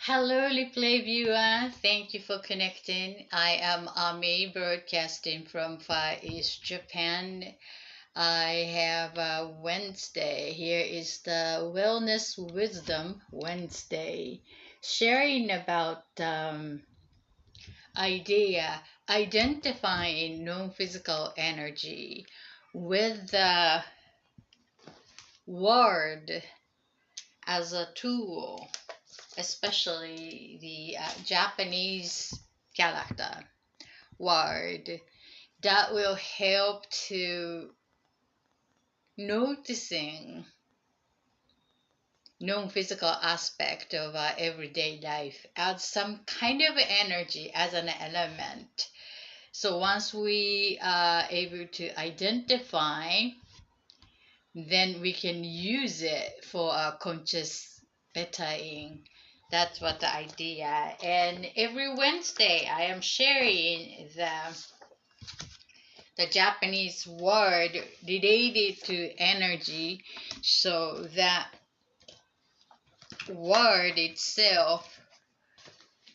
Hello, Replay viewer. Thank you for connecting. I am Ami, broadcasting from Far East Japan. I have Wednesday. Here is the Wellness Wisdom Wednesday, sharing about idea identifying non-physical energy with the word as a tool, especially the Japanese character word that will help to noticing non-physical aspect of our everyday life as some kind of energy as an element. So once we are able to identify, then we can use it for our conscious bettering. That's what the idea. And every Wednesday, I am sharing the Japanese word related to energy, so that word itself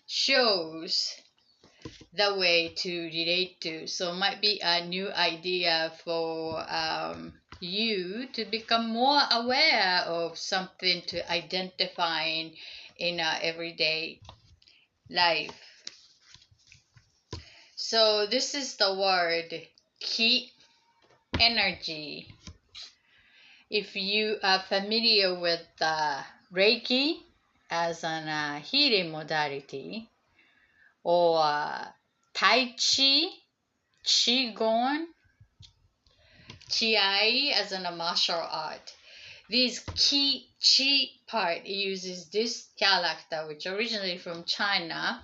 shows the way to relate to. So might be a new idea for you to become more aware of something to identify in our everyday life. So this is the word ki, energy. If you are familiar with Reiki as an healing modality, or Tai Chi, Qigong, Qi as in a martial art. This Qi Chi part uses this character, which originally from China,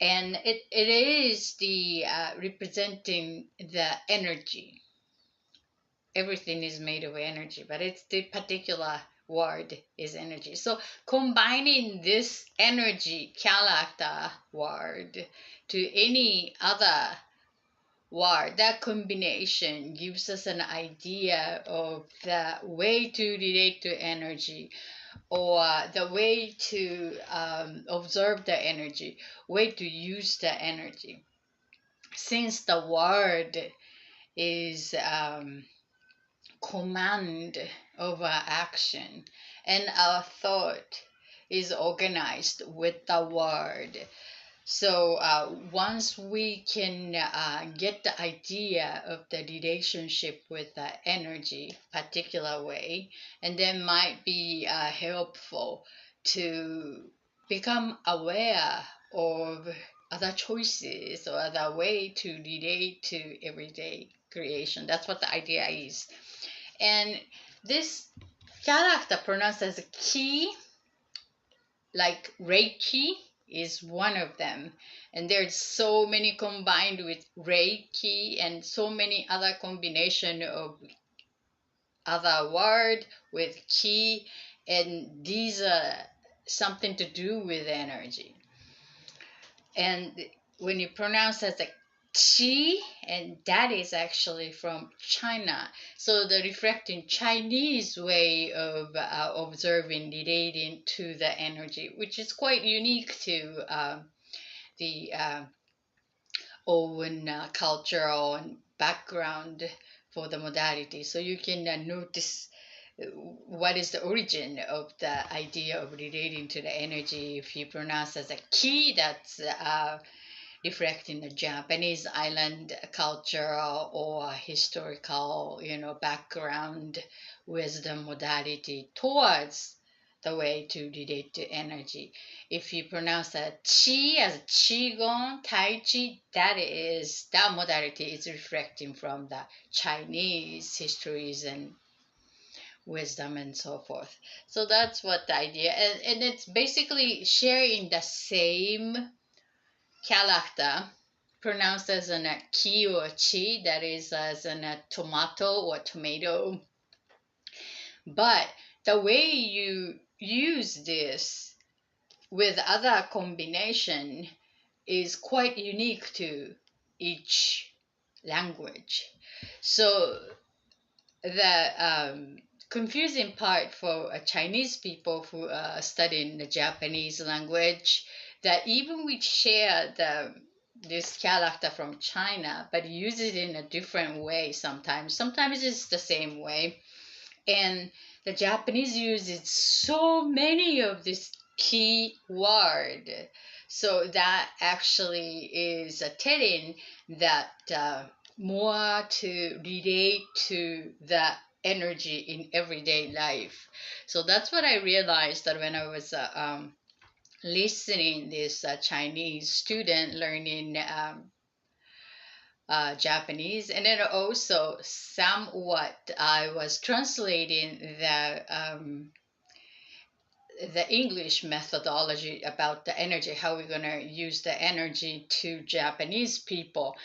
and it is the representing the energy. Everything is made of energy, but it's the particular word is energy. So combining this energy character word to any other word, that combination gives us an idea of the way to relate to energy, or the way to observe the energy, way to use the energy. Since the word is command over action, and our thought is organized with the word. So once we can get the idea of the relationship with the energy, particular way, and then might be helpful to become aware of other choices or other way to relate to everyday creation. That's what the idea is. And this character pronounced as a ki, like Reiki, is one of them. And there's so many combined with Reiki and so many other combination of other word with ki, and these are something to do with energy. And when you pronounce as a Qi, and that is actually from China. So the reflecting Chinese way of observing, relating to the energy, which is quite unique to the own cultural and background for the modality. So you can notice what is the origin of the idea of relating to the energy. If you pronounce as a ki, that's reflecting the Japanese island culture or historical, background, wisdom modality towards the way to relate to energy. If you pronounce that Qi as Qigong, Tai Chi, that modality is reflecting from the Chinese histories and wisdom and so forth. So that's what the idea, and it's basically sharing the same character pronounced as an ki or chi, that is as an tomato or tomato. But the way you use this with other combination is quite unique to each language. So the confusing part for Chinese people who are studying the Japanese language, that even we share this character from China, but use it in a different way sometimes. Sometimes it's the same way. And the Japanese uses so many of this key word. So that actually is telling that more to relate to the energy in everyday life. So that's what I realized that when I was listening this Chinese student learning Japanese, and then also somewhat I was translating the English methodology about the energy, how we're gonna use the energy to Japanese people.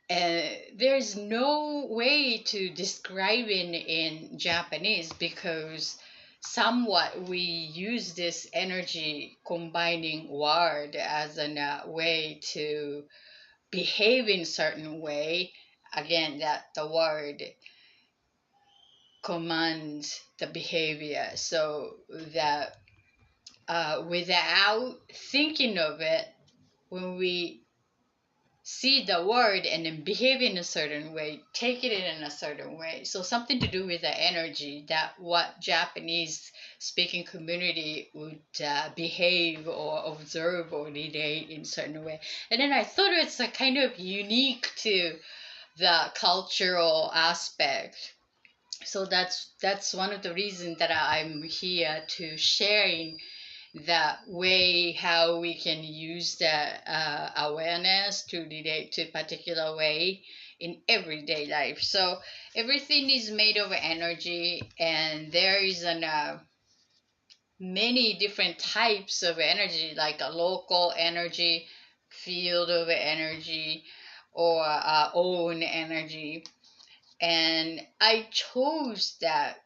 And there's no way to describe it in Japanese because somewhat we use this energy combining word as a way to behave in certain way. Again, that the word commands the behavior, so that without thinking of it, when we see the word and then behave in a certain way, take it in a certain way. So something to do with the energy, that what Japanese speaking community would behave or observe or relate in certain way. And then I thought it's a kind of unique to the cultural aspect. So that's one of the reasons that I'm here to sharing that way how we can use the awareness to relate to a particular way in everyday life. So everything is made of energy, and there is many different types of energy, like a local energy, field of energy, or own energy. And I chose that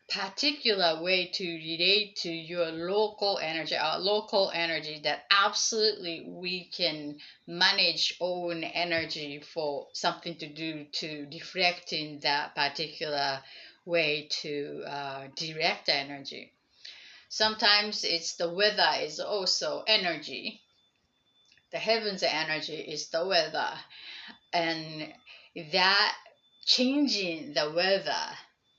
particular way to relate to your local energy, our local energy, that absolutely we can manage own energy for something to do to deflect in that particular way to direct energy. Sometimes it's the weather is also energy. The heavens energy is the weather, and that changing the weather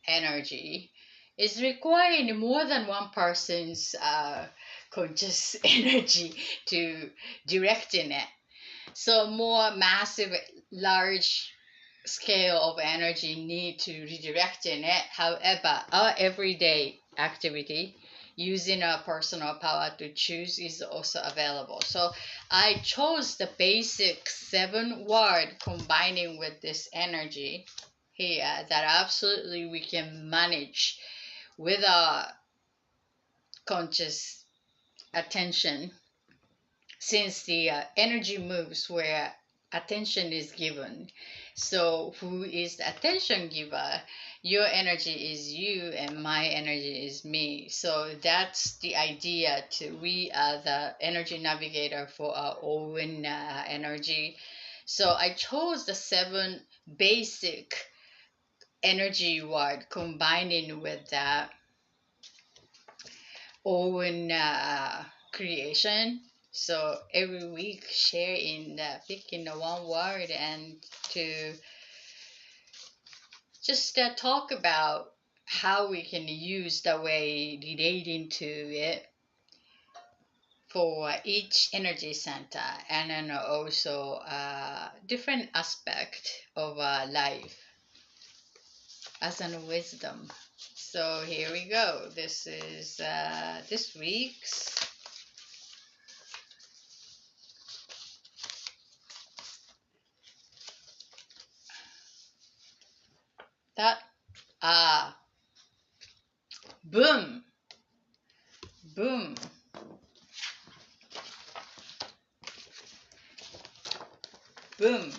energy is requiring more than one person's conscious energy to directing it. So more massive, large scale of energy need to redirect in it. However, our everyday activity using our personal power to choose is also available. So I chose the basic 7 word combining with this energy here that absolutely we can manage with our conscious attention, since the energy moves where attention is given. So, who is the attention giver? Your energy is you, and my energy is me. So, that's the idea. To we are the energy navigator for our own energy. So, I chose the 7 basic energy word combining with that own creation. So every week, share in picking the 1 word and to just talk about how we can use the way relating to it for each energy center, and then also different aspect of life as a wisdom. So here we go. This is this week's that boom, boom, boom.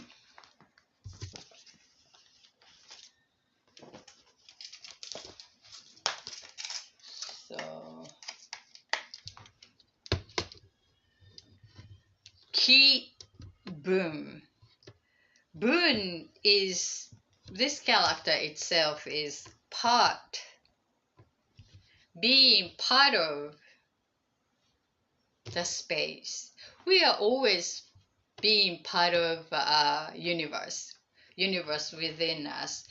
So key boom. Boon is this character itself is part being part of the space. We are always being part of universe within us.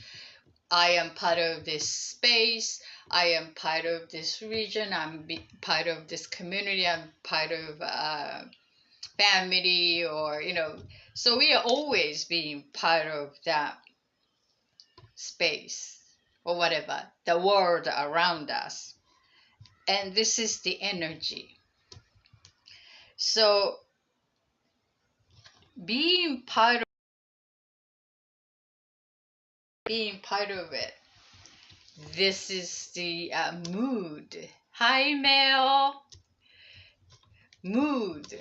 I am part of this space. I am part of this region. I'm part of this community. I'm part of family, or so we are always being part of that space, or whatever, the world around us. And this is the energy. So being part of it, this is the mood. Hi, Mel. Mood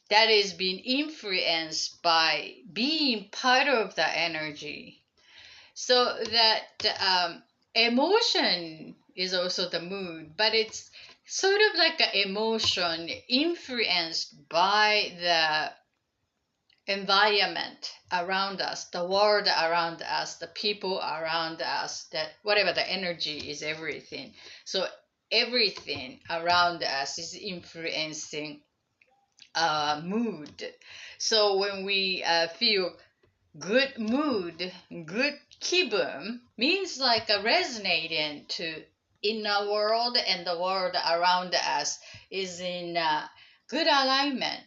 that is being influenced by being part of the energy. So that emotion is also the mood, but it's sort of like an emotion influenced by the environment around us, the world around us, the people around us, that whatever the energy is, everything. So everything around us is influencing our mood. So when we feel good mood, good kibun, means like a resonating to inner world, and the world around us is in good alignment,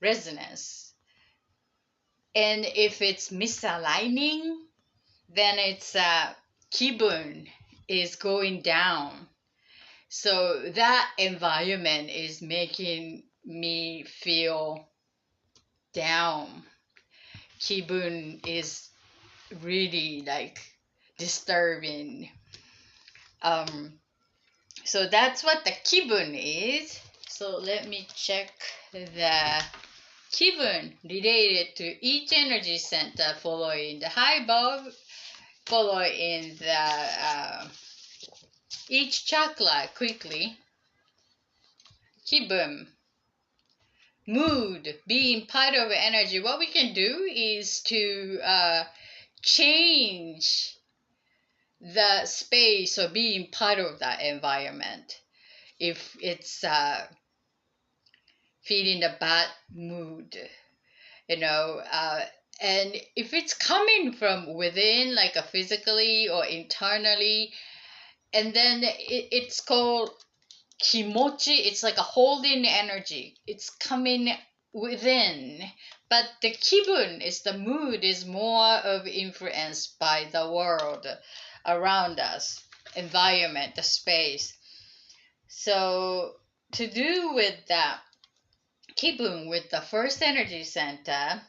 resonance. And if it's misaligning, then it's kibun is going down. So that environment is making me feel down. Kibun is really like disturbing. So that's what the kibun is. So let me check the kibun related to each energy center following the high Bob, following the each chakra quickly. Kibun, mood, being part of energy. What we can do is to change the space, or being part of that environment. If it's feeling a bad mood, and if it's coming from within, like a physically or internally, and then it's called kimochi. It's like a holding energy. It's coming within, but the kibun is the mood is more of influenced by the world around us, environment, the space. So to do with that kibun with the first energy center,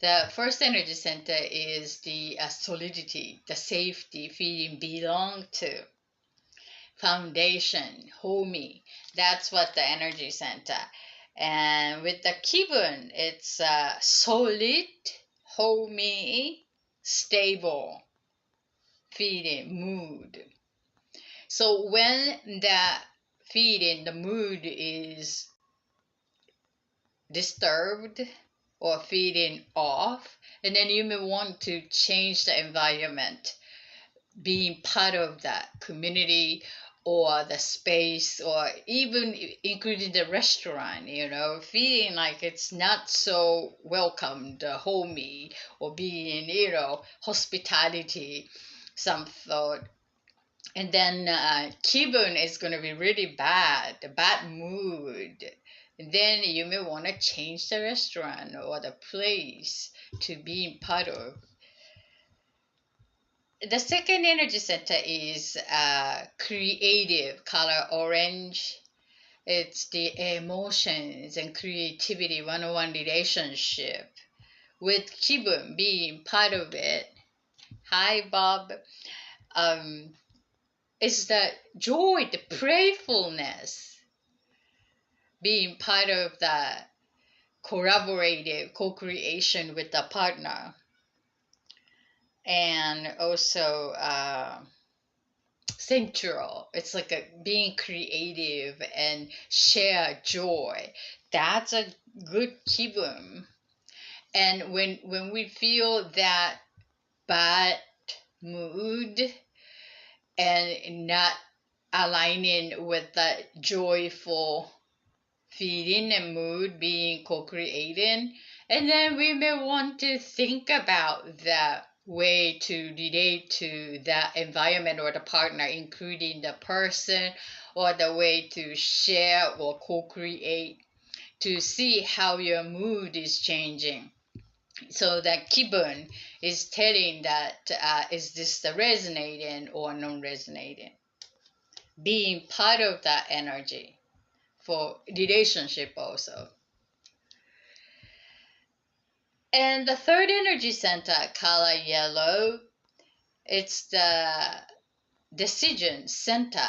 the first energy center is the solidity, the safety, feeling belong to, foundation, homey. That's what the energy center. And with the kibun, it's solid, homey, stable feeling, mood. So when the feeling, the mood is disturbed or feeling off, and then you may want to change the environment, being part of that community or the space, or even including the restaurant, feeling like it's not so welcomed, homey, or being, hospitality, some thought. And then kibun is going to be really bad, a bad mood. Then you may want to change the restaurant or the place to be part of. The second energy center is creative, color orange. It's the emotions and creativity one-on-one relationship, with kibun being part of it. Hi, Bob. It's the joy, the playfulness, being part of the collaborative co-creation with the partner. And also sensual. It's like being creative and share joy. That's a good kibun. And when we feel that bad mood, and not aligning with that joyful feeling and mood being co-creating. And then we may want to think about the way to relate to the environment or the partner, including the person, or the way to share or co-create to see how your mood is changing. So that kibun is telling that is this the resonating or non-resonating. Being part of that energy for relationship also. And the third energy center, color yellow, it's the decision center,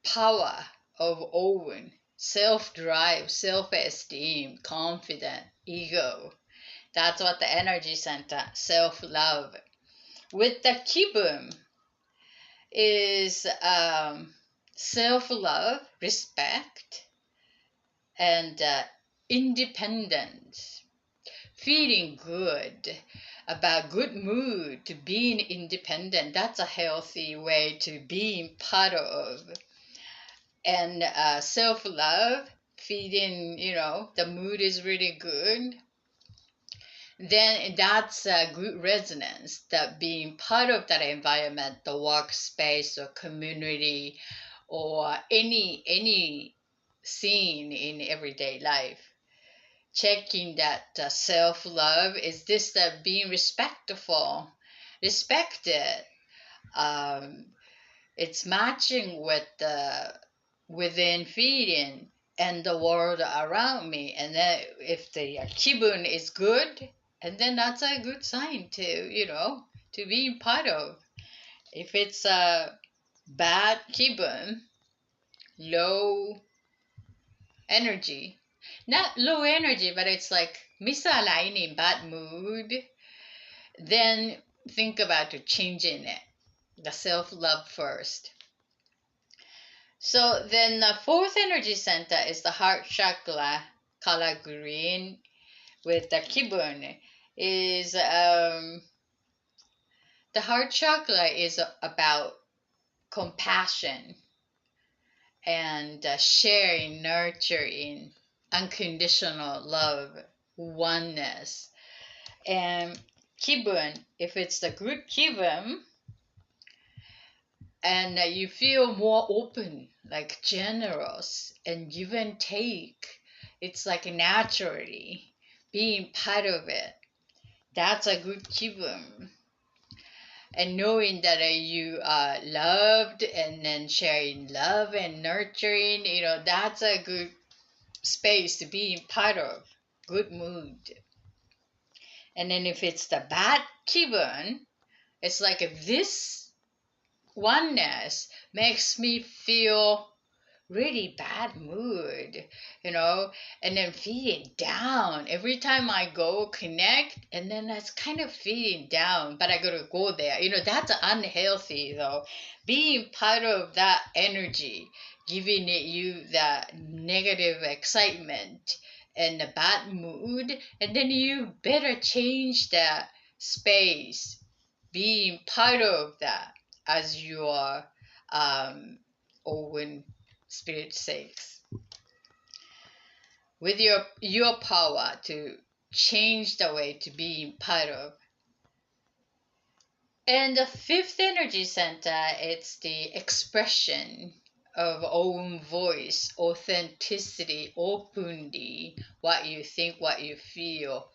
power of own, self-drive, self-esteem, confident, ego. That's what the energy center, self-love. With the kibun is self-love, respect, and independence. Feeling good, about good mood, to being independent. That's a healthy way to being part of. And self-love, feeling, the mood is really good. Then that's a good resonance, that being part of that environment, the workspace or community or any scene in everyday life. Checking that self-love, is this being respectful, respected, it's matching with the within feeling and the world around me. And then if the kibun is good, and then that's a good sign to be part of. If it's a bad kibun, low energy, not low energy, but it's like misaligning, bad mood, then think about changing it. The self-love first. So then the fourth energy center is the heart chakra, color green, with the kibun. Is the heart chakra is about compassion and sharing, nurturing, unconditional love, oneness. And kibun, if it's the good kibun, and you feel more open, like generous and give and take, it's like naturally being part of it. That's a good kibun. And knowing that you are loved, and then sharing love and nurturing, that's a good space to be part of. Good mood. And then if it's the bad kibun, it's like if this oneness makes me feel really bad mood, and then feeling down every time I go connect, and then that's kind of feeling down, but I gotta go there. That's unhealthy though. Being part of that energy, giving it you that negative excitement and the bad mood, and then you better change that space, being part of that as your own spirit sakes, with your power to change the way to be part of. And the fifth energy center, it's the expression of own voice, authenticity, openly, what you think, what you feel,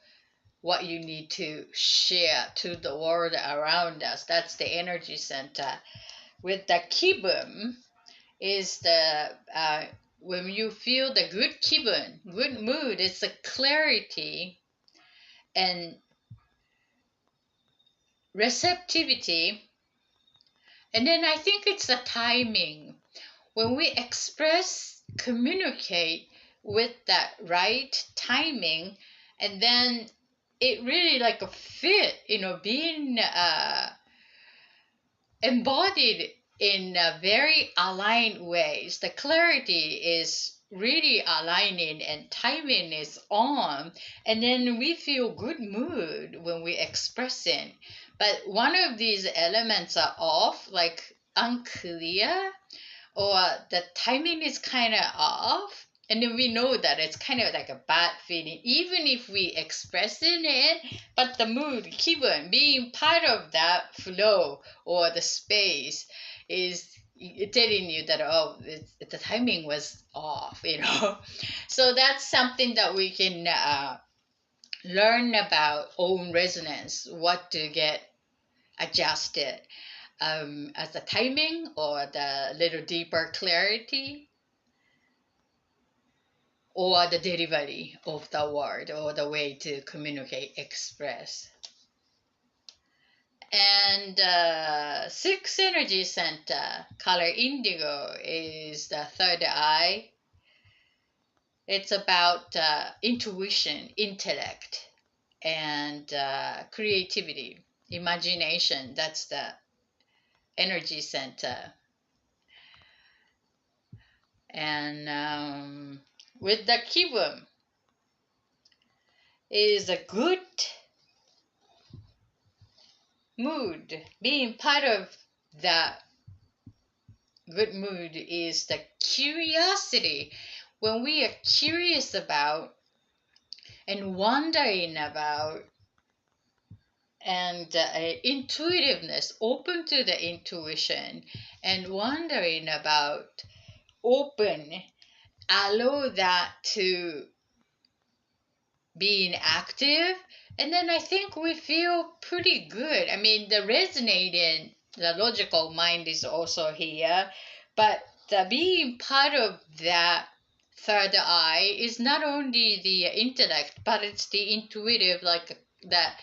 what you need to share to the world around us. That's the energy center. With the kibun is the when you feel the good kibun, good mood, it's the clarity and receptivity. And then I think it's the timing. When we express, communicate with that right timing, and then it really like a fit, being embodied in very aligned ways. The clarity is really aligning and timing is on, and then we feel good mood when we express it. But one of these elements are off, like unclear, or the timing is kind of off, and then we know that it's kind of like a bad feeling, even if we express it, but the mood, 기분, being part of that flow or the space is telling you that, oh, the timing was off, So that's something that we can learn about own resonance, what to get adjusted, as the timing or the little deeper clarity or the delivery of the word or the way to communicate, express. And sixth energy center, color indigo, is the third eye. It's about intuition, intellect, and creativity, imagination. That's the energy center. And with the 기분 is a good mood. Being part of that good mood is the curiosity. When we are curious about and wondering about, and intuitiveness, open to the intuition and wondering about, open, allow that to being active, and then I think we feel pretty good. I mean, the resonating, the logical mind is also here, but the being part of that third eye is not only the intellect, but it's the intuitive, like that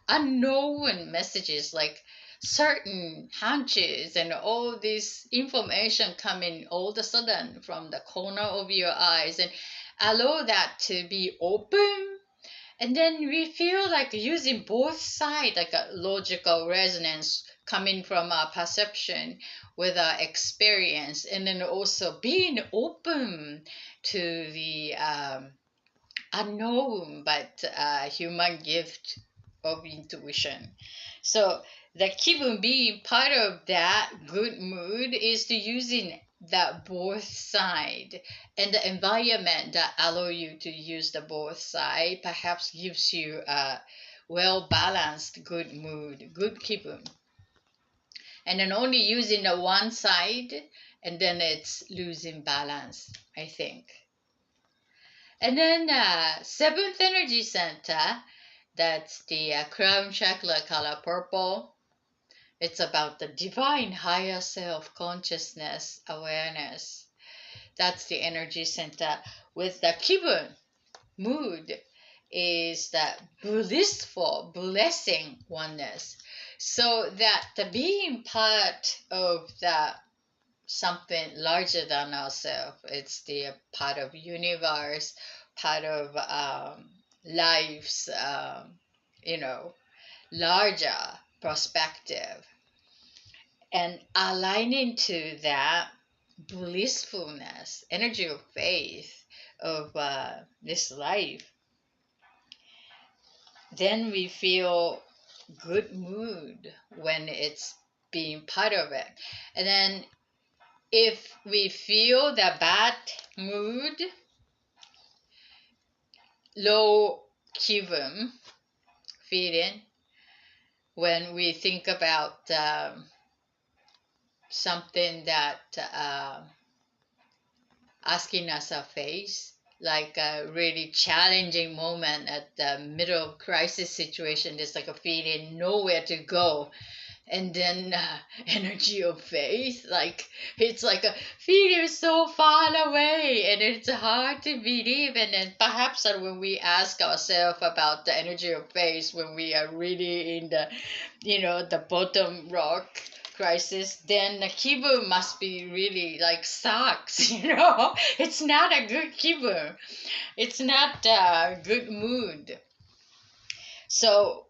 unknown messages, like certain hunches and all this information coming all of a sudden from the corner of your eyes, and allow that to be open. And then we feel like using both sides, like a logical resonance coming from our perception with our experience, and then also being open to the unknown but human gift of intuition. So the 기분, being part of that good mood, is to using that both side, and the environment that allow you to use the both side perhaps gives you a well balanced good mood, good 기분. And then only using the one side, and then it's losing balance, I think. And then seventh energy center, that's the crown chakra, color purple. It's about the divine higher self consciousness awareness. That's the energy center. With the 기분, mood, is that blissful, blessing oneness. So that the being part of the something larger than ourselves, it's the part of universe, part of life's, larger perspective, and aligning to that blissfulness, energy of faith of this life, then we feel good mood when it's being part of it. And then if we feel the bad mood, low 기분 feeling, when we think about something that asking us a face, like a really challenging moment at the middle of crisis situation, there's like a feeling nowhere to go, and then energy of faith, like it's like a feeling so far away and it's hard to believe. And then perhaps when we ask ourselves about the energy of faith, when we are really in the the bottom rock crisis, then the 기분 must be really like sucks. It's not a good 기분, it's not a good mood. So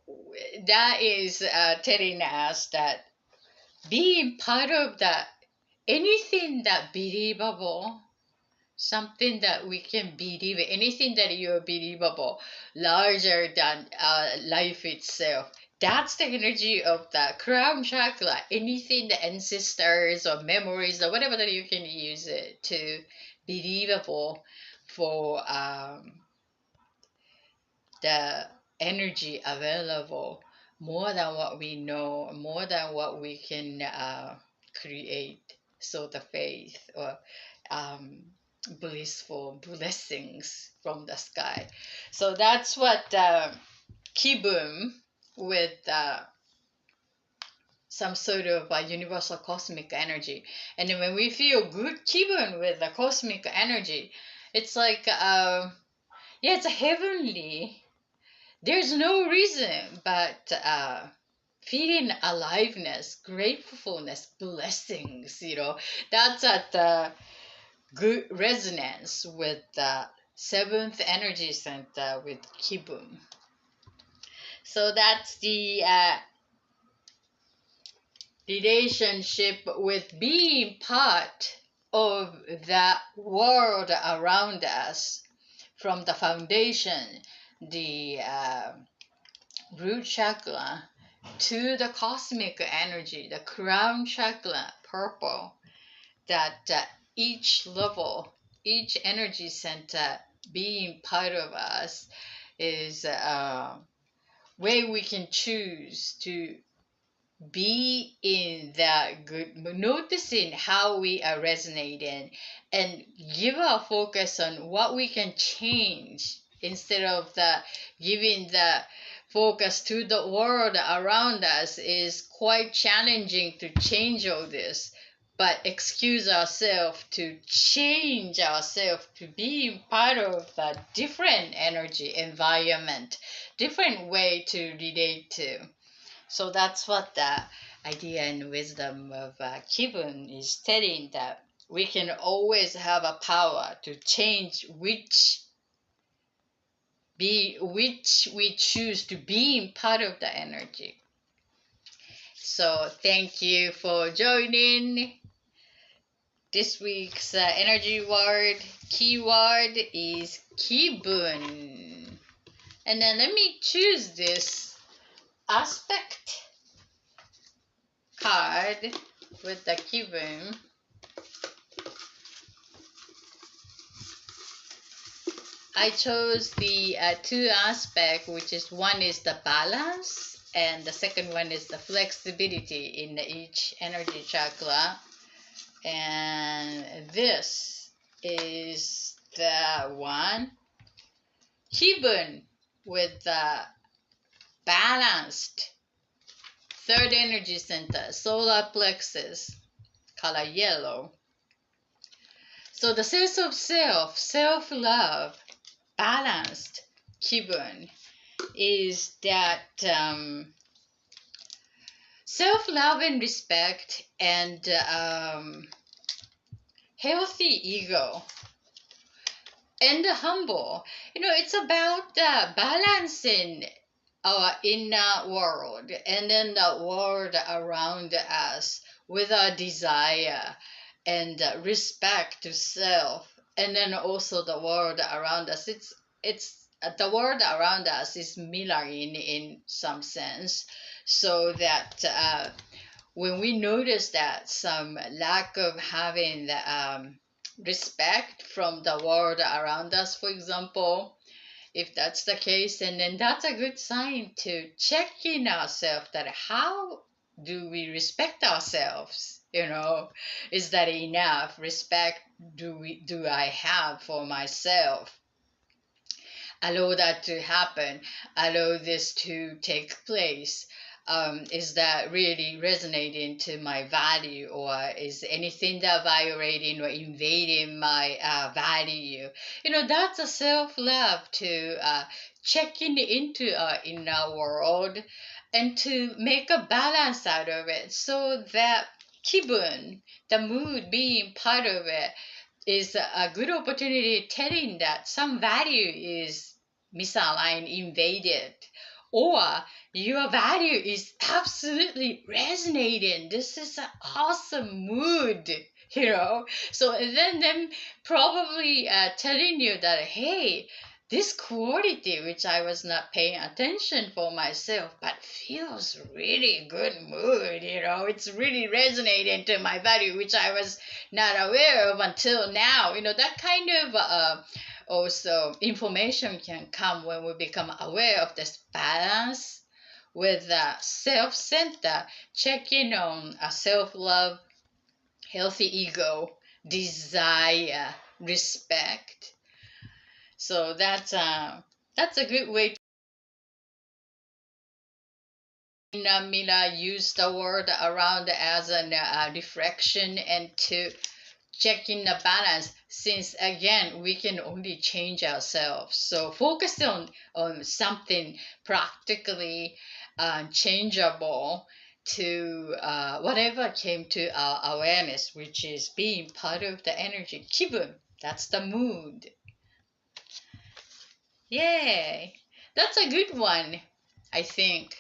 that is telling us that being part of that, anything that believable, something that we can believe, anything that you're believable, larger than life itself, that's the energy of the crown chakra. Anything the ancestors or memories or whatever that you can use it to believable for the energy available more than what we know, more than what we can create. So the faith or um, blissful blessings from the sky. So that's what kibun with some sort of universal cosmic energy. And then when we feel good kibun with the cosmic energy, it's like, yeah, it's heavenly. There's no reason but feeling aliveness, gratefulness, blessings, that's at the good resonance with the seventh energy center with kibun. So that's the relationship with being part of the world around us from the foundation, the root chakra, to the cosmic energy, the crown chakra, purple, that each level, each energy center being part of us is a way we can choose to be in that good mood, noticing how we are resonating and give our focus on what we can change instead of the giving the focus to the world around us is quite challenging to change all this, but excuse ourselves to change ourselves to be part of a different energy environment, different way to relate to. So that's what the idea and wisdom of kibun is telling, that we can always have a power to change which we choose to be part of the energy. So thank you for joining. This week's energy word keyword is kibun. And then let me choose this aspect card with the kibun. I chose the two aspects, which is one is the balance and the second one is the flexibility in each energy chakra. And this is the one kibun with the balanced third energy center, solar plexus, color yellow. So the sense of self, self-love, balanced kibun is that self-love and respect and healthy ego and humble. It's about balancing our inner world and then the world around us with our desire and respect to self, and then also the world around us. It's the world around us is mirroring in some sense, so that when we notice that some lack of having the respect from the world around us, for example, if that's the case, and then that's a good sign to check in ourselves, that how do we respect ourselves? Is that enough respect do I have for myself? Allow that to happen, allow this to take place. Is that really resonating to my value, or is anything that violating or invading my value? That's a self-love to checking into our inner world and to make a balance out of it, so that kibun, the mood being part of it, is a good opportunity telling that some value is misaligned, invaded, or your value is absolutely resonating. This is an awesome mood, So then them probably telling you that, hey, this quality which I was not paying attention for myself, but feels really good mood, it's really resonating to my value, which I was not aware of until now. That kind of also information can come when we become aware of this balance with self-center, checking on self-love, healthy ego, desire, respect. So that's a good way. Mila used the word around as an reflection and to check in the balance, since again we can only change ourselves. So focus on something practically changeable to whatever came to our awareness, which is being part of the energy. Kibun, that's the mood. Yay! That's a good one, I think.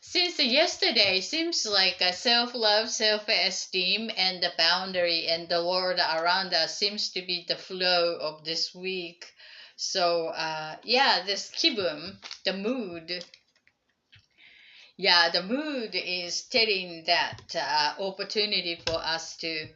Since yesterday seems like a self-love, self-esteem, and the boundary and the world around us seems to be the flow of this week. So, yeah, this kibun, the mood. Yeah, the mood is telling that opportunity for us to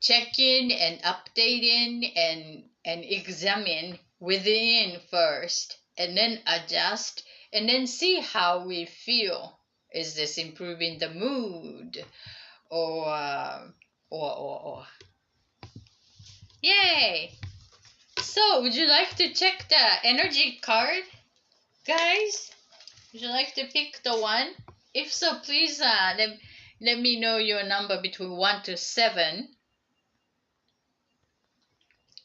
check in and update in and examine within first, and then adjust, and then see how we feel. Is this improving the mood, or or yay? So would you like to check the energy card, guys? Would you like to pick the one? If so, please let me know your number between 1 to 7.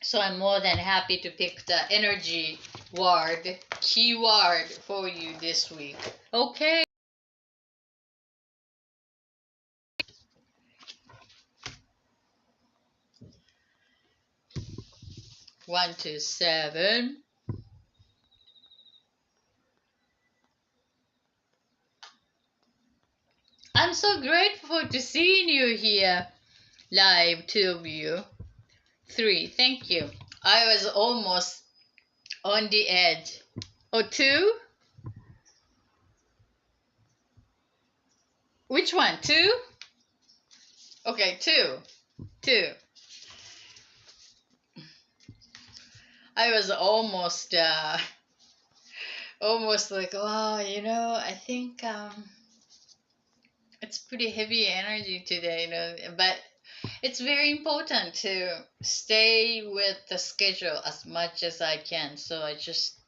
So I'm more than happy to pick the energy word, keyword for you this week. Okay. 1 to 7. I'm so grateful to seeing you here live, two of you. 3, thank you. I was almost on the edge. Oh, 2? Which one? 2? Okay, 2. 2. I was almost almost like, oh, I think it's pretty heavy energy today, but it's very important to stay with the schedule as much as I can. So I just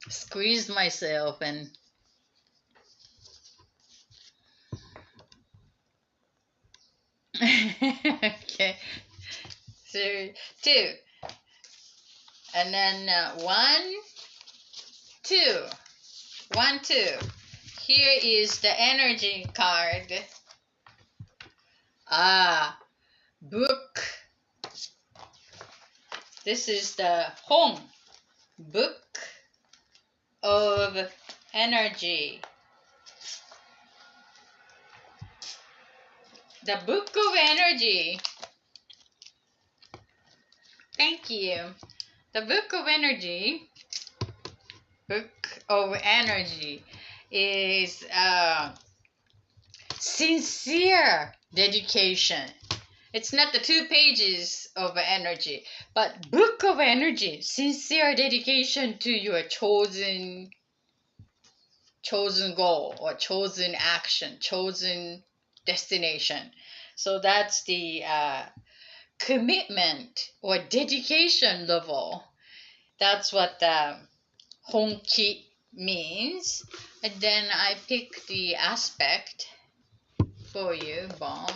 squeeze myself and okay. So 2, and then 1, 2, 1, 2. Here is the energy card. Book. This is the Hong, book of energy. The book of energy. Thank you. The book of energy is sincere dedication. It's not the 2 pages of energy, but book of energy, sincere dedication to your chosen goal or chosen action, chosen destination. So that's the commitment or dedication level. That's what the honki means. And then I pick the aspect for you, bomb,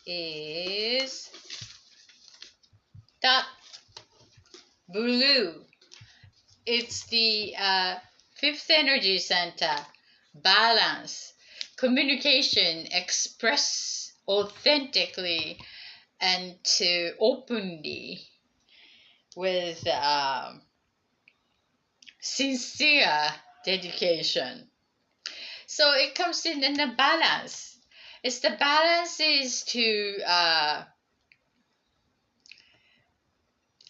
is that blue. It's the 5th energy center, balance, communication, express authentically and to openly with sincere dedication. So it comes in the balance. The balance is to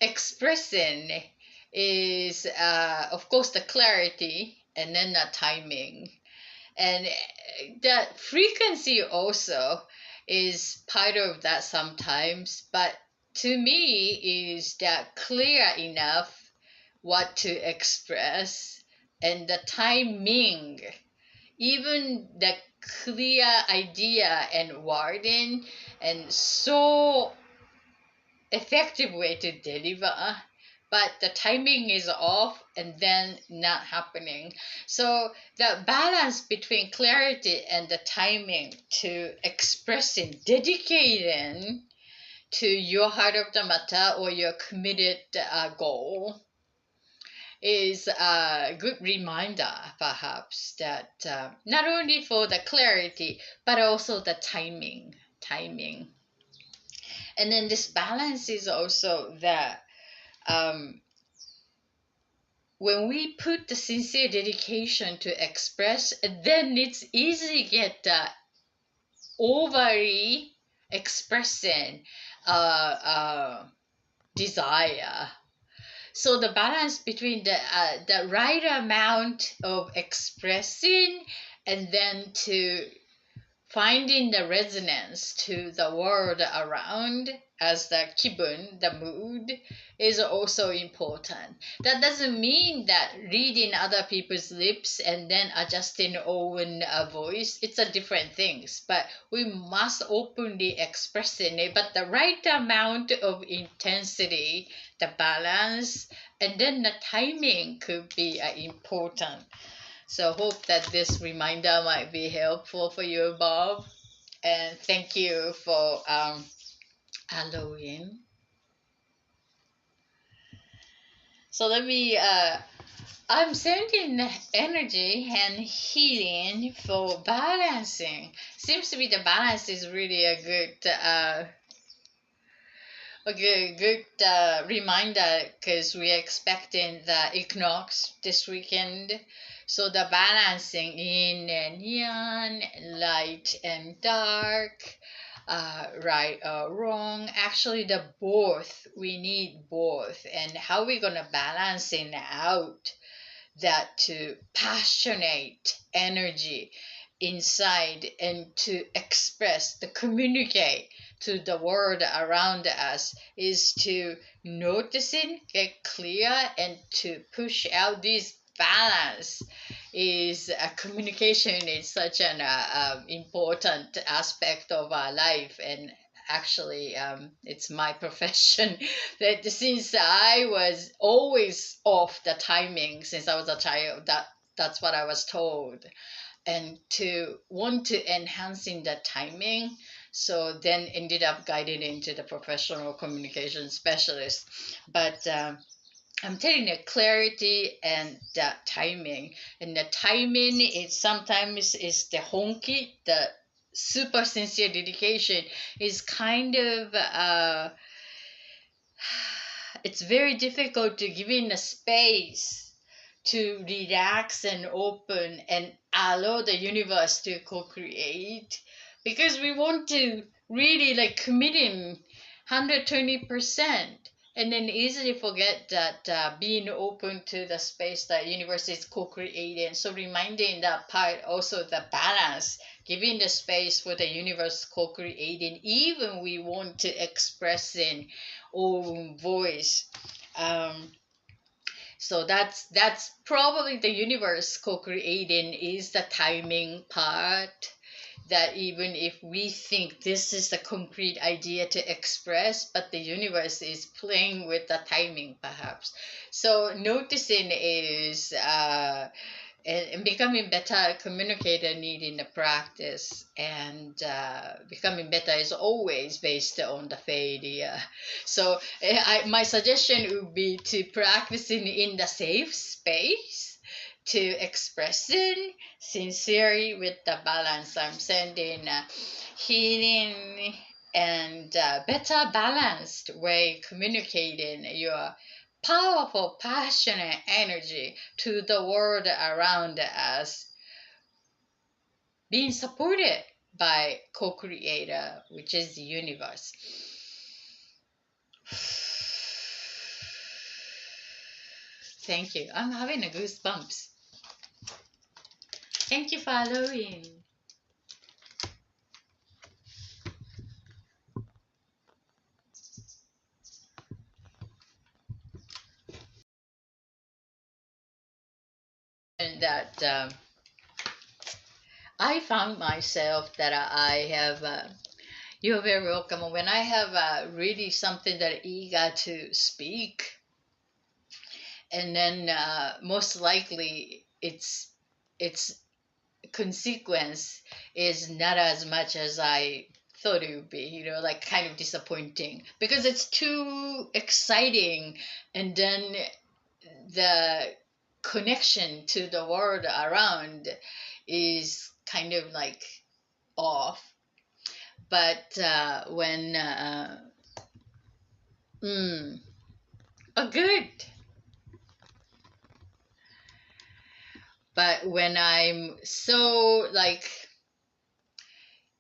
expressing is, of course, the clarity and then the timing. And the frequency also is part of that sometimes. But to me, is that clear enough what to express and the timing, even the clear idea and wording, and so effective way to deliver, but the timing is off and then not happening. So the balance between clarity and the timing to expressing, dedicating to your heart of the matter or your committed goal is a good reminder, perhaps, that not only for the clarity but also the timing. And then this balance is also that um, when we put the sincere dedication to express, then it's easy to get overly expressing desire. So the balance between the right amount of expressing and then to finding the resonance to the world around as the kibun, the mood, is also important. That doesn't mean that reading other people's lips and then adjusting own voice. It's a different things, but we must openly expressing it. But the right amount of intensity, the balance, and then the timing could be important. So hope that this reminder might be helpful for you, Bob. And thank you for Halloween. So let me. I'm sending energy and healing for balancing. Seems to be the balance is really a good reminder because we're expecting the equinox this weekend. So the balancing in and yang, light and dark, right or wrong. Actually, the both, we need both. And how we gonna balancing out that to passionate energy inside and to express, to communicate to the world around us is to noticing, get clear, and to push out this balance is communication is such an important aspect of our life. And actually it's my profession that since I was always off the timing since I was a child, that's what I was told, and to want to enhancing the timing, so then ended up guided into the professional communication specialist. But I'm telling you, clarity and the timing. And the timing is sometimes is the honki, the super sincere dedication is kind of it's very difficult to give in a space to relax and open and allow the universe to co-create, because we want to really like committing 120% and then easily forget that being open to the space that universe is co-creating. So reminding that part also the balance, giving the space for the universe co-creating, even we want to express in own voice. So that's probably the universe co-creating is the timing part, that even if we think this is the concrete idea to express, but the universe is playing with the timing perhaps. So noticing is and becoming better communicator needing the practice, and becoming better is always based on the failure. So my suggestion would be to practicing in the safe space, to expressing sincerely with the balance. I'm sending healing and better balanced way communicating your powerful, passionate energy to the world around us, being supported by co-creator, which is the universe. Thank you. I'm having a goosebumps. Thank you for allowing. And that I found myself that I have. You're very welcome. When I have really something that eager to speak, and then most likely its consequence is not as much as I thought it would be, like kind of disappointing because it's too exciting, and then the connection to the world around is kind of like off. But when mm, oh good. But when I'm so like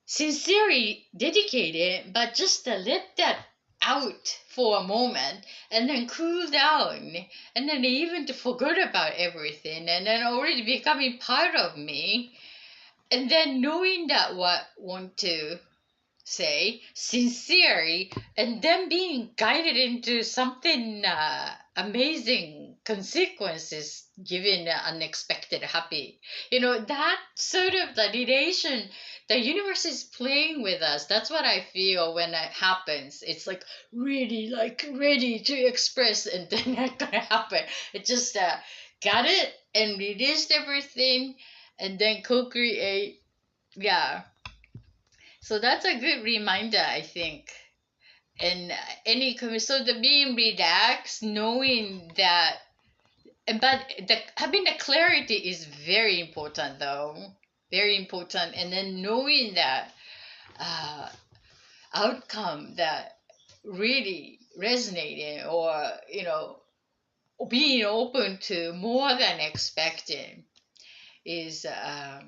sincerely dedicated, but just to let that out for a moment and then cool down, and then even to forget about everything, and then already becoming part of me, and then knowing that what want to say sincerely, and then being guided into something amazing consequences given unexpected happy, that sort of the relation, the universe is playing with us. That's what I feel when it happens. It's like really like ready to express, and then not gonna happen. It just got it and released everything, and then co-create. Yeah, so that's a good reminder, I think. And so the being relaxed, knowing that, but having the clarity is very important, though, very important. And then knowing that uh, outcome that really resonating, or being open to more than expecting is the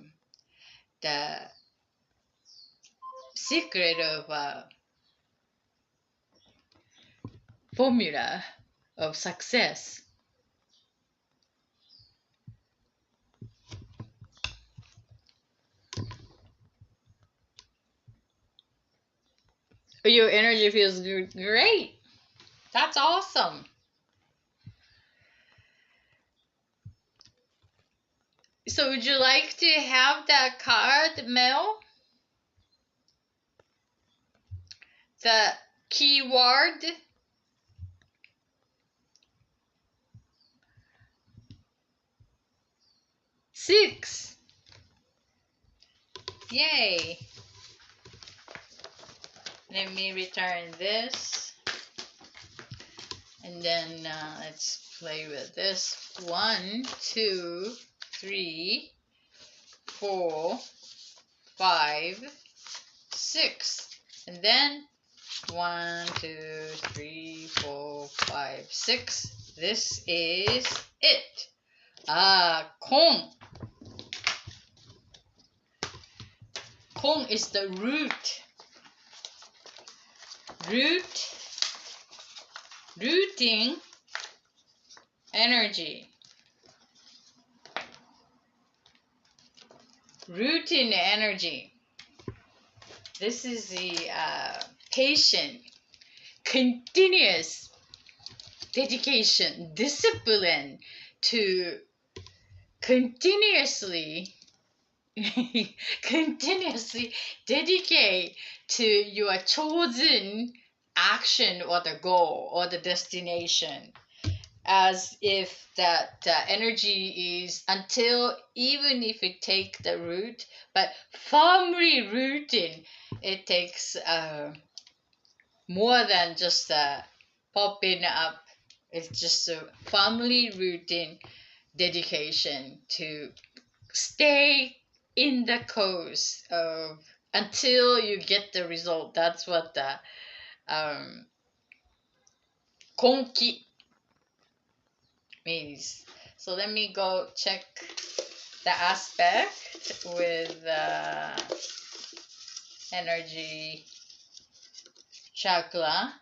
secret of formula of success. Your energy feels great. That's awesome. So, would you like to have that card, Mel? The keyword? Six. Yay. Let me return this. And then let's play with this. 1, 2, 3, 4, 5, 6. And then 1, 2, 3, 4, 5, 6. This is it. Kon. Kon is the root. Rooting energy. Rooting energy. This is the patient, continuous dedication, discipline to continuously dedicate to your chosen action or the goal or the destination, as if that energy is, until even if it take the root, but firmly rooting, it takes more than just popping up. It's just a firmly rooting dedication to stay in the course of until you get the result. That's what the konki means. So let me go check the aspect with energy chakra.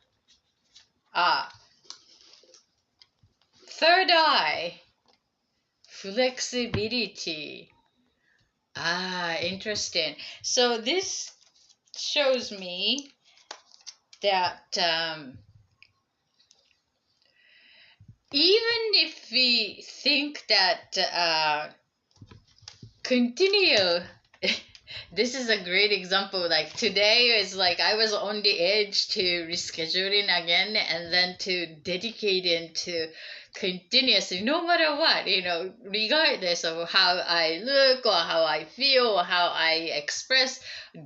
third eye, flexibility. Interesting. So this shows me that even if we think that continue this is a great example. Like today is like I was on the edge to rescheduling again and then to dedicating to continuously no matter what, regardless of how I look or how I feel or how I express,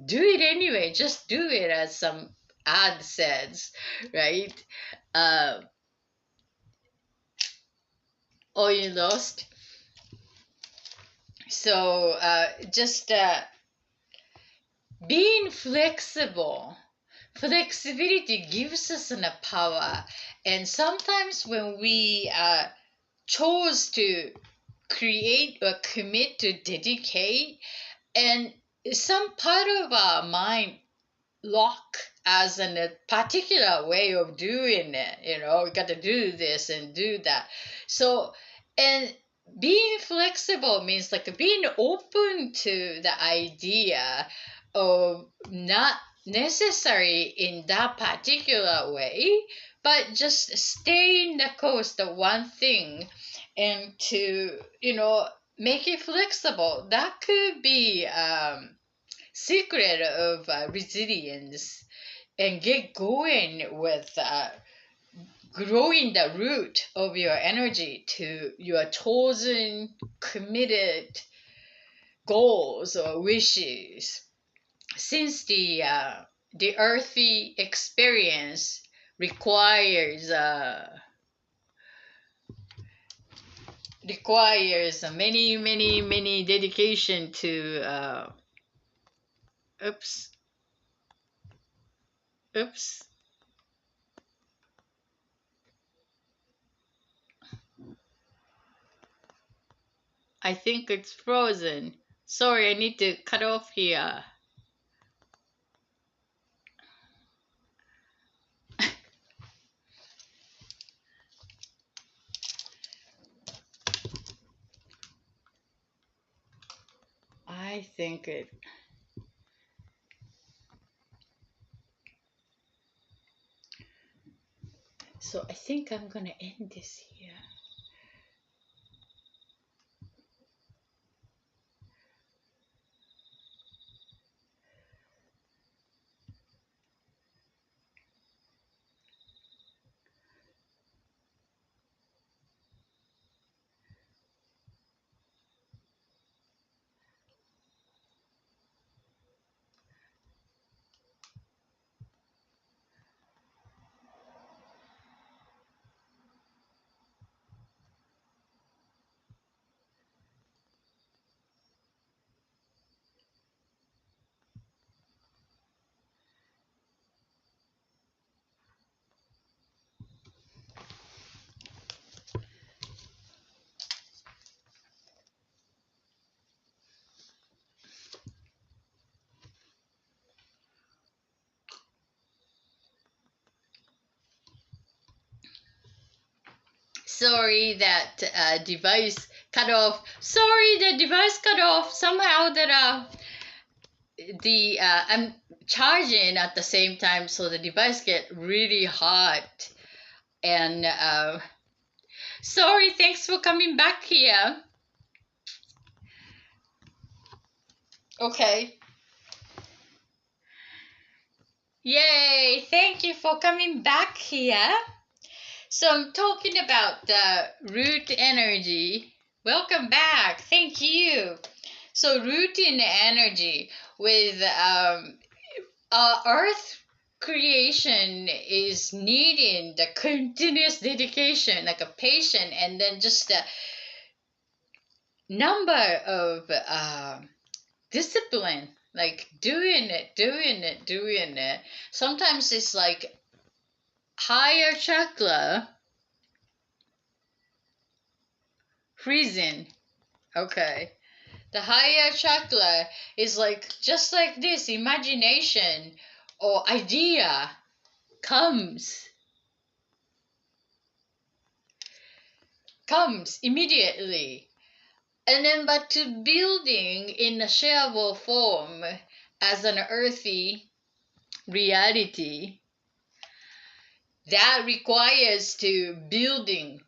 do it anyway. Just do it, as some ad says, right? uh or you lost. So just being flexible. Flexibility gives us a power, and sometimes when we chose to create or commit to dedicate, and some part of our mind lock as in a particular way of doing it, we got to do this and do that. So, and being flexible means like being open to the idea of not necessary in that particular way, but just staying the course, the one thing, and to make it flexible. That could be secret of resilience, and get going with growing the root of your energy to your chosen committed goals or wishes, since the earthy experience requires many dedication to oops oops I think it's frozen. Sorry, I need to cut off here. I think it. So I think I'm gonna end this here. Sorry that device cut off. Sorry, the device cut off. Somehow that the I'm charging at the same time, so the device get really hot. And sorry, thanks for coming back here. Okay. Yay! Thank you for coming back here. So I'm talking about the root energy. Welcome back. Thank you. So rooting energy with earth creation is needing the continuous dedication, like a patient, and then just a number of discipline, like doing it. Sometimes it's like higher chakra freezing. Okay. The higher chakra is like just like this imagination or idea comes. comes immediately. And then, but to building in a shareable form as an earthy reality, that requires to building.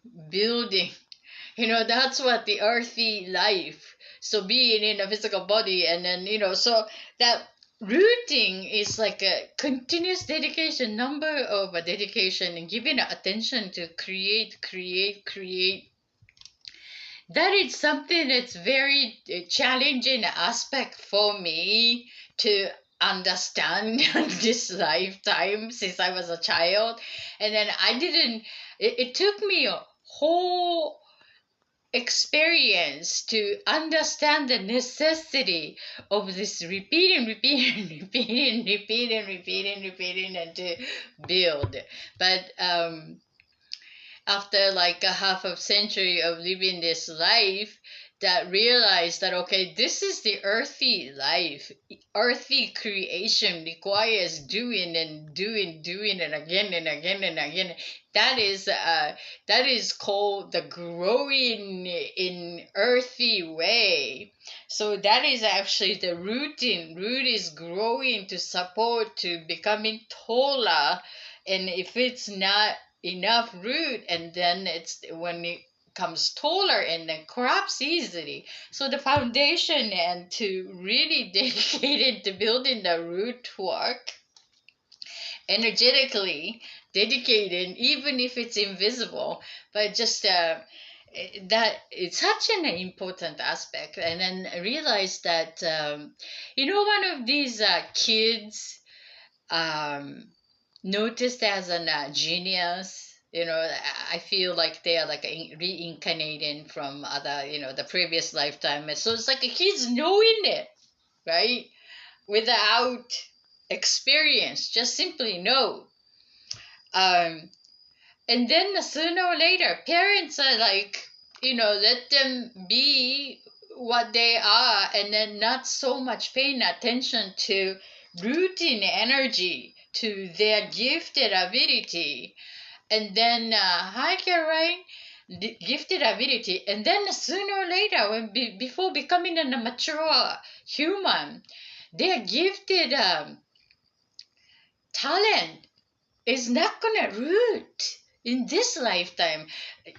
That's what the earthy life. So being in a physical body, and then so that rooting is like a continuous dedication, number of a dedication, and giving attention to create. That is something that's very challenging aspect for me to understand this lifetime since I was a child. And then I didn't, it took me a whole experience to understand the necessity of this repeating and to build. But after like a half of century of living this life, that realized that okay, this is the earthy life. Earthy creation requires doing and again and again and again. That is called the growing in earthy way. So that is actually the rooting. Root is growing to support to becoming taller. And if it's not enough root, and then it's when it comes taller and then crops easily. So the foundation and to really dedicate it to building the root work energetically dedicated, even if it's invisible, but just that it's such an important aspect. And then realize that one of these kids um, noticed as a genius. I feel like they are like reincarnating from other, the previous lifetime. And so it's like he's knowing it, right? Without experience, just simply know. Um, and then sooner or later, parents are like, let them be what they are, and then not so much paying attention to rooting energy to their gifted ability. And then hi Caroline, gifted ability. And then sooner or later, before becoming a mature human, their gifted talent is not gonna root in this lifetime.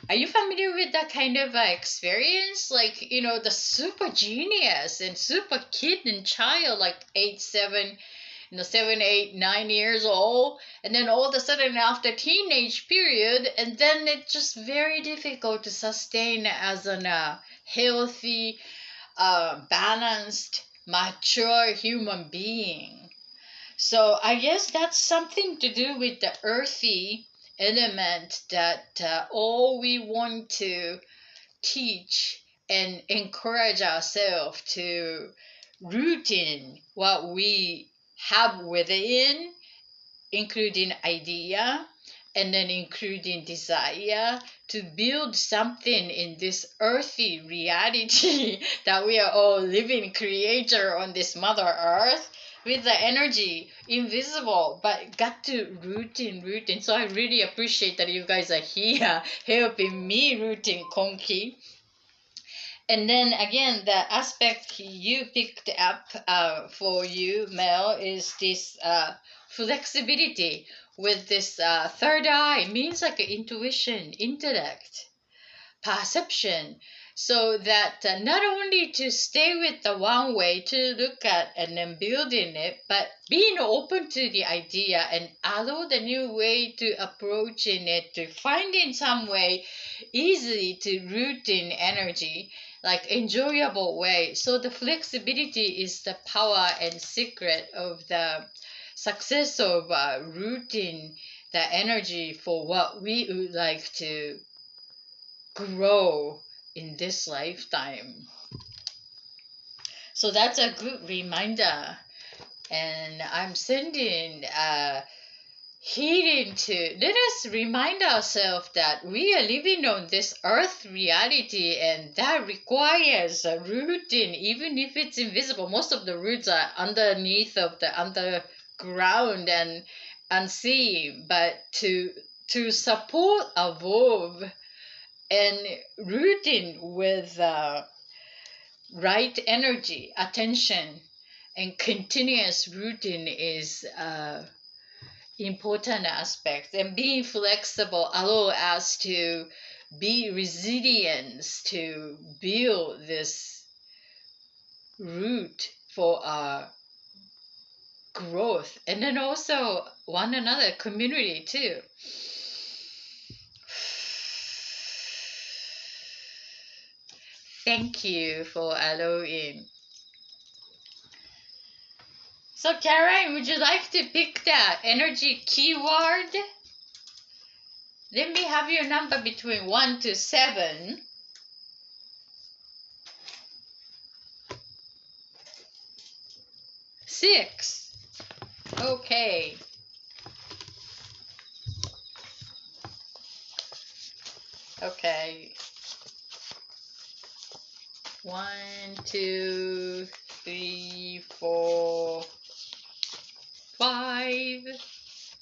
Are you familiar with that kind of experience? Like, the super genius and super kid and child, like 8, 7, 7, 8, 9 years old, and then all of a sudden after teenage period, and then it's just very difficult to sustain as a healthy, balanced, mature human being. So I guess that's something to do with the earthy element that all we want to teach and encourage ourselves to root in what we have within, including idea and then including desire to build something in this earthy reality that we are all living creator on this mother earth with the energy invisible but got to rooting. So I really appreciate that you guys are here helping me rooting Konki. And then again, the aspect you picked up for you, Mel, is this flexibility with this third eye. Means like intuition, intellect, perception. So that not only to stay with the one way to look at and then building it, but being open to the idea and allow the new way to approaching it, to finding some way easily to root in energy, like enjoyable way. So the flexibility is the power and secret of the success of rooting the energy for what we would like to grow in this lifetime. So that's a good reminder. And I'm sending healing to let us remind ourselves that we are living on this earth reality, and that requires a rooting, even if it's invisible. Most of the roots are underneath of the underground and unseen, but to support above And rooting with right energy, attention, and continuous rooting is important aspect. And being flexible allow us to be resilient to build this root for our growth, and then also one another community too. Thank you for allowing. So Karen, would you like to pick that energy keyword? Let me have your number between 1 to 7. 6. Okay. Okay. 1, 2, 3, 4, 5,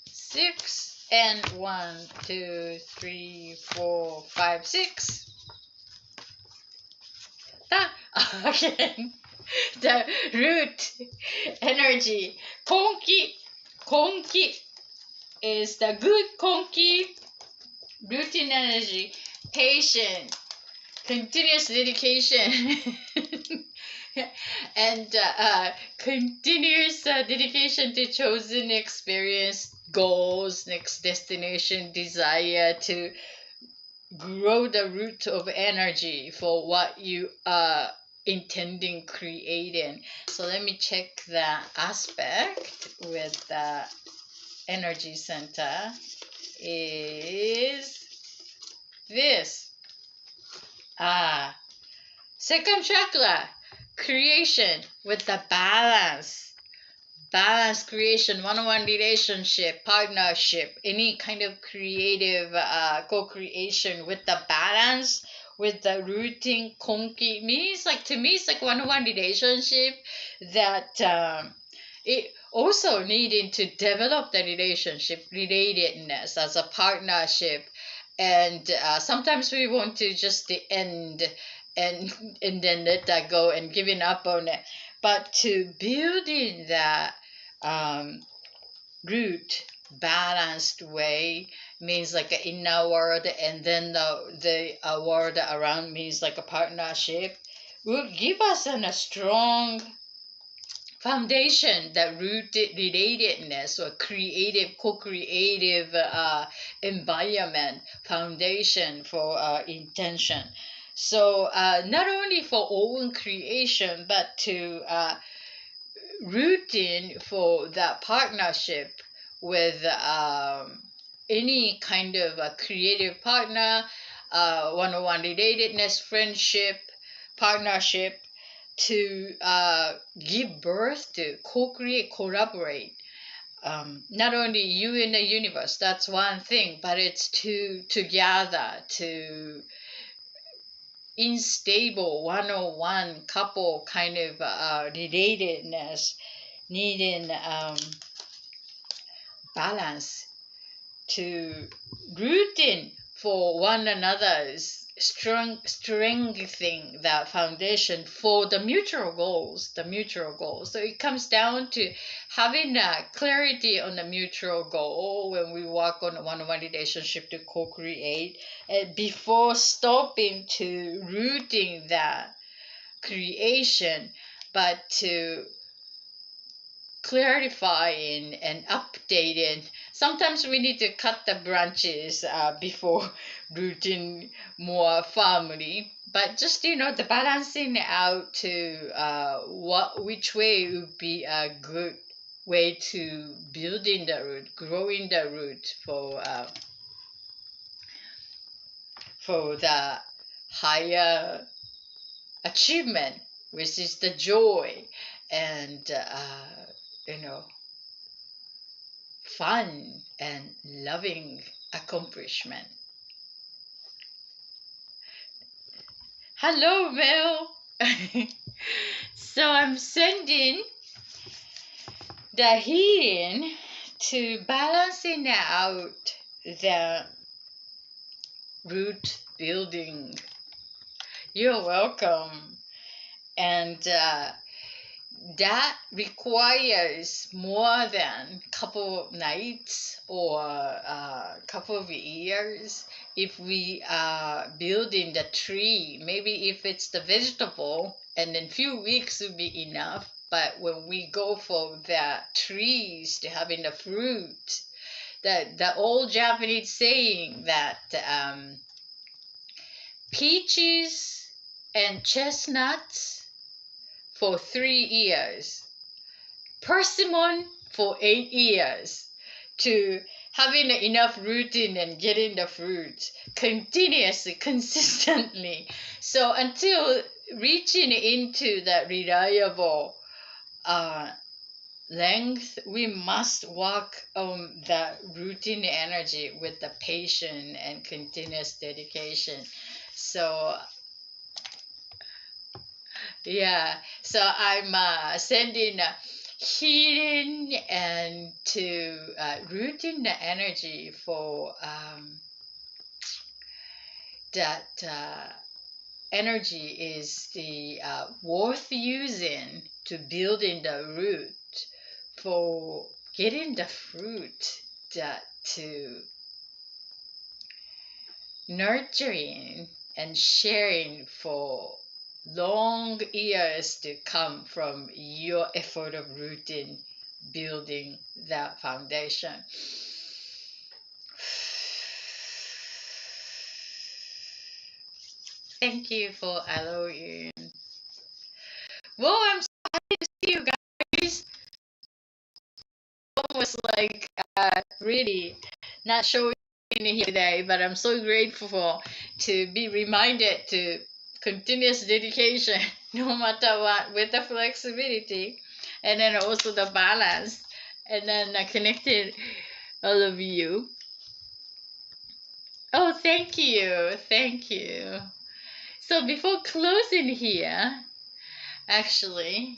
6, and 1, 2, 3, 4, 5, 6. That again. The root energy. Konki. Konki is the good konki. Routine energy. Patient. Continuous dedication. And continuous dedication to chosen experience, goals, next destination, desire to grow the root of energy for what you are intending creating. So let me check the aspect with the energy center is this. Second chakra, creation with the balance. Balance creation, one-on-one relationship, partnership, any kind of creative co-creation with the balance, with the rooting konki means like, to me it's like one-on-one relationship that it also needing to develop the relationship relatedness as a partnership. And sometimes we want to just end and then let that go and giving up on it, but to building that root balanced way means like an inner world, and then the world around means like a partnership will give us a strong foundation, that rooted relatedness or creative co-creative environment foundation for intention. So not only for own creation, but to rooting for that partnership with any kind of a creative partner, one-on-one relatedness, friendship, partnership, to give birth to, co-create, collaborate. Not only you in the universe, that's one thing, but it's to together to unstable one-on-one couple kind of relatedness, needing balance to rooting for one another's strengthening that foundation for the mutual goals. So it comes down to having clarity on the mutual goal when we work on a one-on-one relationship to co-create, before stopping to rooting that creation, but to clarifying and updating. Sometimes we need to cut the branches before rooting more firmly. But just the balancing out to which way would be a good way to building the root, growing the root for the higher achievement, which is the joy and fun and loving accomplishment. Hello, Mel. So I'm sending the healing to balancing out the root building. You're welcome. And that requires more than couple of nights or a couple of years. If we are building the tree, maybe if it's the vegetable, and then few weeks would be enough. But when we go for the trees to having the fruit, the old Japanese saying that peaches and chestnuts for 3 years, persimmon for 8 years, to having enough rooting and getting the fruit continuously, consistently. So until reaching into that reliable length, we must work on that rooting energy with the patience and continuous dedication. So yeah, so I'm sending healing and to rooting the energy for that energy is the worth using to building the root for getting the fruit, that to nurturing and sharing for long years to come from your effort of rooting, building that foundation. Thank you for allowing. Well, I'm so happy to see you guys. Almost like really not showing here today, but I'm so grateful to be reminded to continuous dedication no matter what, with the flexibility and then also the balance, and then connected all of you. Oh, thank you. Thank you. So before closing here, actually,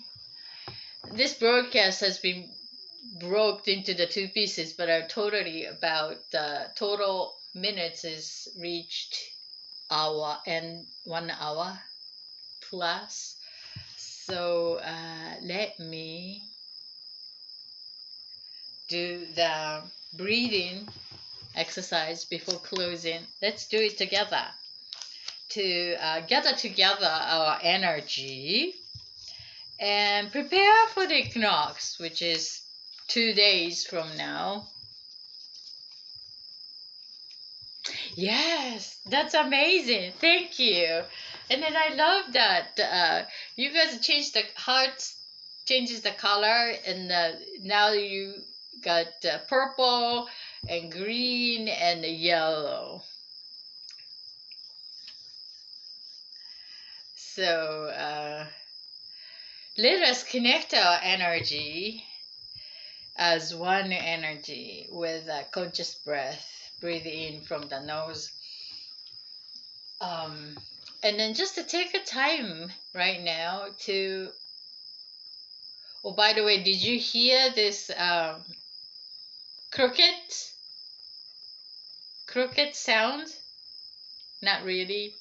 this broadcast has been broke into the two pieces, but are totally about total minutes is reached hour and 1 hour plus. So let me do the breathing exercise before closing. Let's do it together to gather together our energy and prepare for the equinox, which is 2 days from now. Yes, that's amazing. Thank you. And then I love that you guys changed the hearts, changes the color, and now you got purple and green and yellow. So let us connect our energy as one energy with a conscious breath. Breathe in from the nose. And then just to take a time right now to. Oh, by the way, did you hear this cricket? Cricket sound? Not really.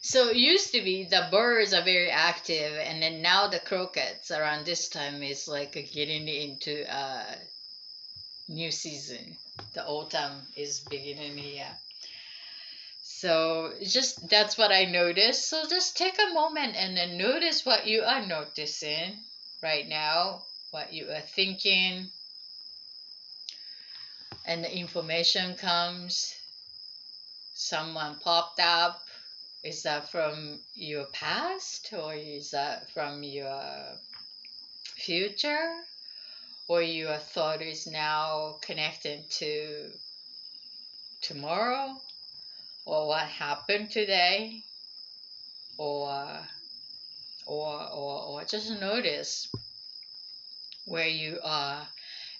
So it used to be the birds are very active, and then now the crickets around this time is like getting into a new season. The autumn is beginning here. So just that's what I noticed. So just take a moment and then notice what you are noticing right now, what you are thinking, and the information comes. Someone popped up. Is that from your past, or is that from your future, or your thought is now connected to tomorrow, or what happened today, or or just notice where you are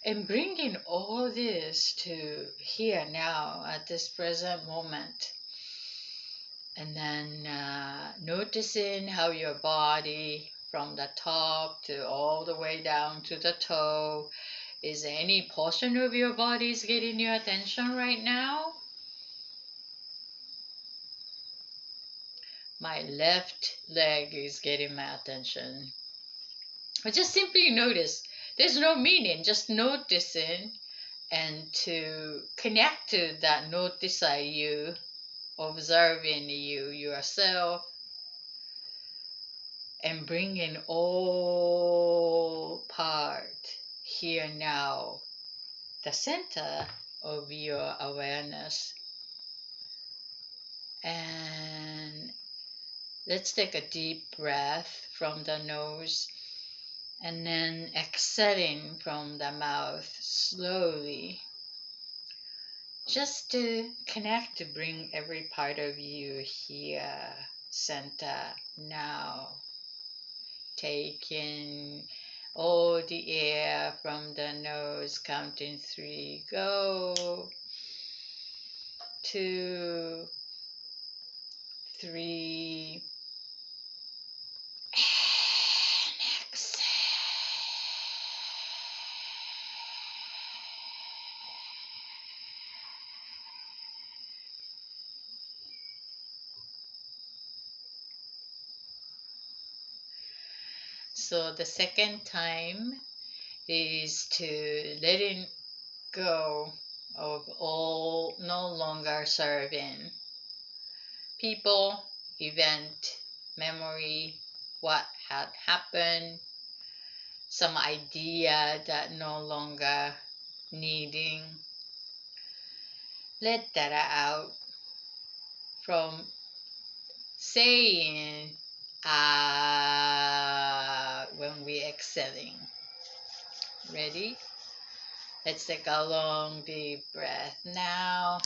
and bringing all this to here now at this present moment. And then noticing how your body from the top to all the way down to the toe, is there any portion of your body is getting your attention right now? My left leg is getting my attention. But just simply notice. There's no meaning, just noticing, and to connect to that noticing you, observing you yourself, and bringing all part here now, the center of your awareness. And let's take a deep breath from the nose and then exhaling from the mouth slowly. Just to connect, to bring every part of you here, center now. Taking all the air from the nose, counting 3, go. 2, 3, and exhale. So the second time is to letting go of all no longer serving people, event, memory, what had happened, some idea that no longer needing. Let that out from saying when we exhaling. Ready? Let's take a long deep breath now.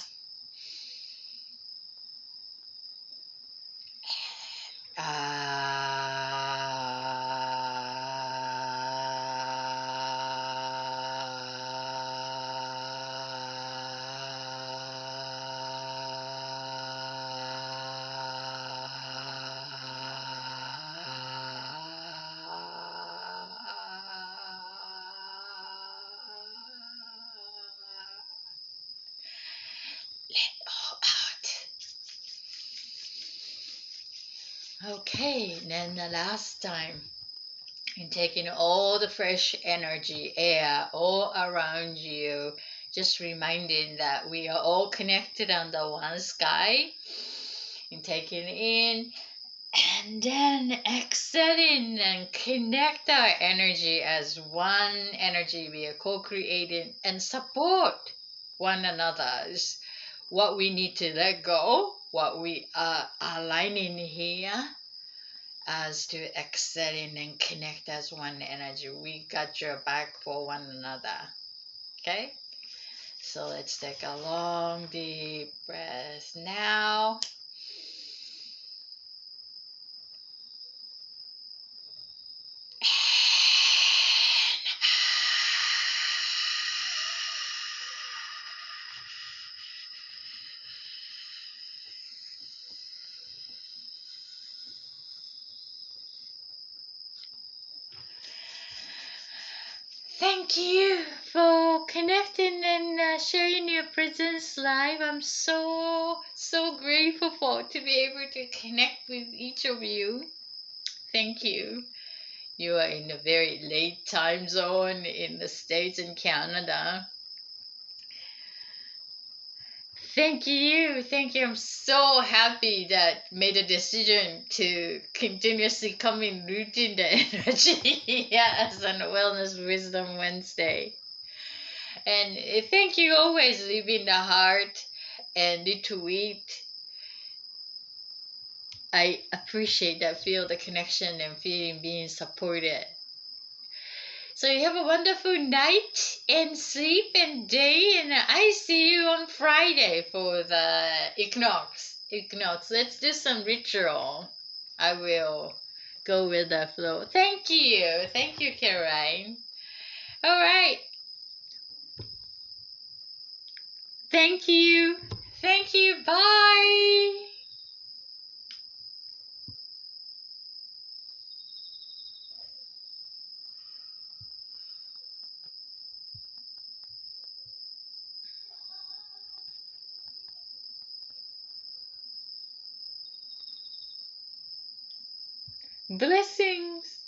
Okay, then the last time, and taking all the fresh energy, air all around you, just reminding that we are all connected under one sky, and taking in, and then exhaling and connect our energy as one energy. We are co-creating and support one another's what we need to let go, what we are aligning here as to exhaling and connect as one energy. We got your back for one another. Okay? So let's take a long deep breath now. Thank you for connecting and sharing your presence live. I'm so grateful to be able to connect with each of you. Thank you. You are in a very late time zone in the States and Canada. Thank you. Thank you. I'm so happy that made a decision to continuously come in rooting the energy as an Wellness Wisdom Wednesday. And thank you always leaving the heart and the tweet. I appreciate that, feel the connection and feeling being supported. So you have a wonderful night and sleep and day, and I see you on Friday for the equinox. Let's do some ritual. I will go with the flow. Thank you, Caroline. All right. Thank you. Bye. Blessings.